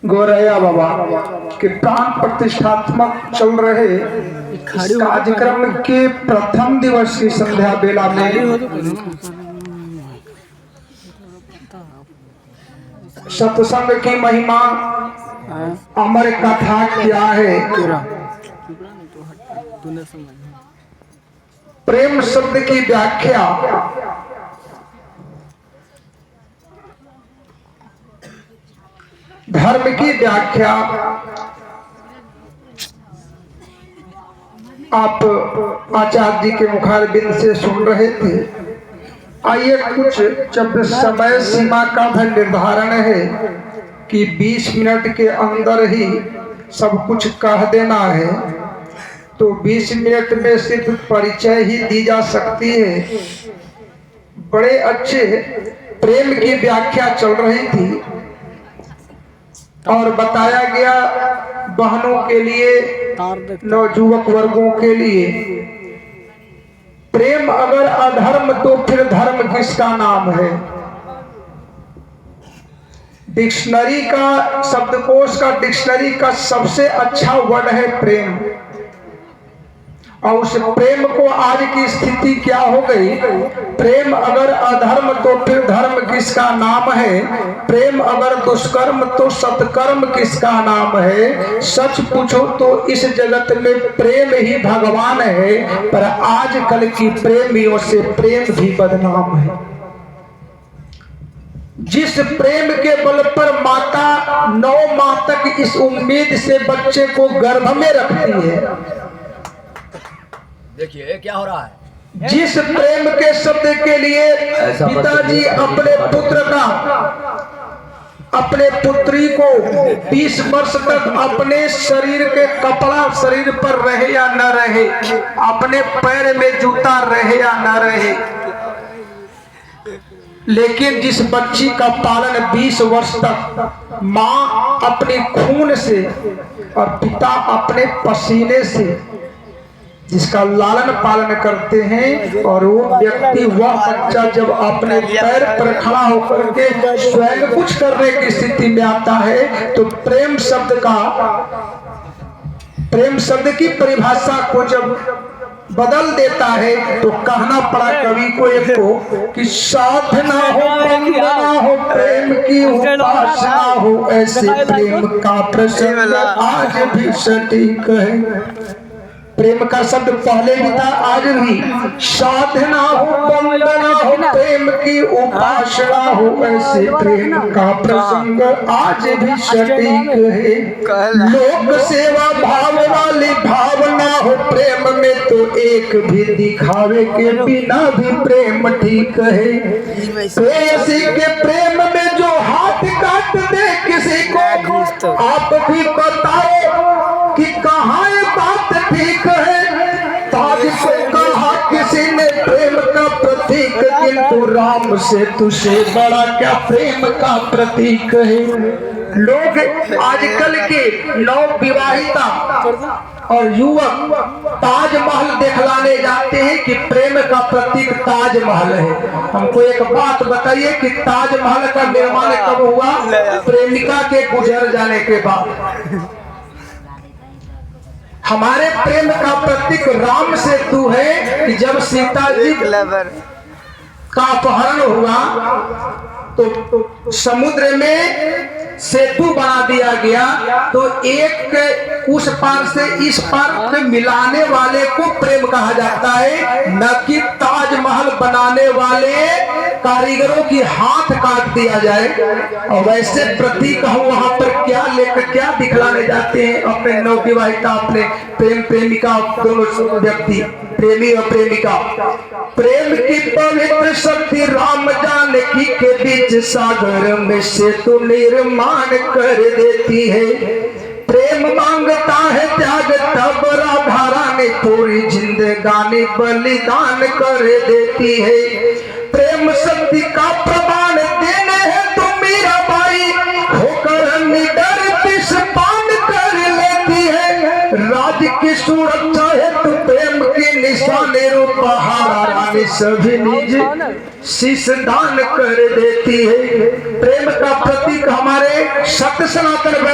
गोरैया बाबा के प्राण प्रतिष्ठात्मक चल रहे इस कार्यक्रम के प्रथम दिवस की संध्या बेला में सत्संग की महिमा अमर कथा क्या है। प्रेम शब्द की व्याख्या धर्म की व्याख्या आप आचार्य जी के मुखारबिंद से सुन रहे थे। आइए कुछ जब समय सीमा का भी निर्धारण है कि 20 मिनट के अंदर ही सब कुछ कह देना है, तो 20 मिनट में सिर्फ परिचय ही दी जा सकती है। बड़े अच्छे प्रेम की व्याख्या चल रही थी और बताया गया बहनों के लिए, नवजुवक वर्गों के लिए, प्रेम अगर अधर्म तो फिर धर्म किसका नाम है। डिक्शनरी का, शब्दकोश का, डिक्शनरी का सबसे अच्छा वर्ड है प्रेम। और उस प्रेम को आज की स्थिति क्या हो गई, प्रेम अगर अधर्म तो फिर धर्म किसका नाम है, प्रेम अगर दुष्कर्म तो सत्कर्म किसका नाम है। सच पूछो तो इस जगत में प्रेम ही भगवान है, पर आजकल की प्रेमियों से प्रेम भी बदनाम है। जिस प्रेम के बल पर माता 9 माह तक इस उम्मीद से बच्चे को गर्भ में रखती है, देखिए क्या हो रहा है। जिस प्रेम के शब्द के लिए पिताजी अपने पुत्र का, अपने पुत्री को 20 वर्ष तक अपने शरीर के कपड़ा शरीर पर रहे या न रहे, अपने पैर में जूता रहे या न रहे, लेकिन जिस बच्ची का पालन 20 वर्ष तक माँ अपने खून से और पिता अपने पसीने से जिसका लालन पालन करते हैं, और वो व्यक्ति, वह बच्चा जब अपने पैर पर खड़ा होकर के स्वयं कुछ करने की स्थिति में आता है, तो प्रेम शब्द की परिभाषा को जब बदल देता है, तो कहना पड़ा कवि को एक को कि साधना हो, वंदना हो, प्रेम की उपासना हो, ऐसे प्रेम का प्रसंग आज भी सटीक है। प्रेम का शब्द पहले भी था, आज भी। साधना हो, वंदना हो, प्रेम की उपासना हो, ऐसे प्रेम का प्रसंग आज भी सटीक है। लोक सेवा भाव वाली भावना हो प्रेम में, तो एक भी दिखावे के बिना भी प्रेम ठीक है। प्रेयसी के प्रेम में जो हाथ काट दे किसी को, आप भी बताओ कि कहाँ ये बात ठीक है। ताज को कहा किसी ने प्रेम का प्रतीक, किंतु राम से तुझे बड़ा क्या प्रेम का प्रतीक है। लोग आजकल के नव विवाहिता और युवक ताजमहल दिखलाने जाते हैं कि प्रेम का प्रतीक ताजमहल है। हमको एक बात बताइए कि ताजमहल का निर्माण कब हुआ? प्रेमिका के गुजर जाने के बाद। हमारे प्रेम का प्रतीक राम सेतु है कि जब सीता जी का अपहरण हुआ तो समुद्र में सेतु बना दिया गया, तो एक उस पार से इस पार से मिलाने वाले को प्रेम कहा जाता है, न कि ताजमहल बनाने वाले कारीगरों की हाथ काट दिया जाए। और वैसे प्रतीक हम वहां पर क्या लेकर क्या दिखलाने जाते हैं अपने नवविवाहिता, अपने प्रेम प्रेमिका, दोनों व्यक्ति, प्रेमी और प्रेमिका। प्रेम की पवित्र शक्ति राम जानकी के बीच सागर में सेतु निर्माण कर देती है। प्रेम मांगता है त्याग, तब राधा रानी पूरी जिंदगानी बलिदान कर देती है। प्रेम शक्ति का प्रमाण देने है तो मीराबाई होकर निडर विष पान कर लेती है। राज की सुरक्षा है तो प्रेम की निशानी रूपहारा रानी सभी निज शीश दान कर देती है। प्रेम का प्रतीक सत्य सनातन वैदिक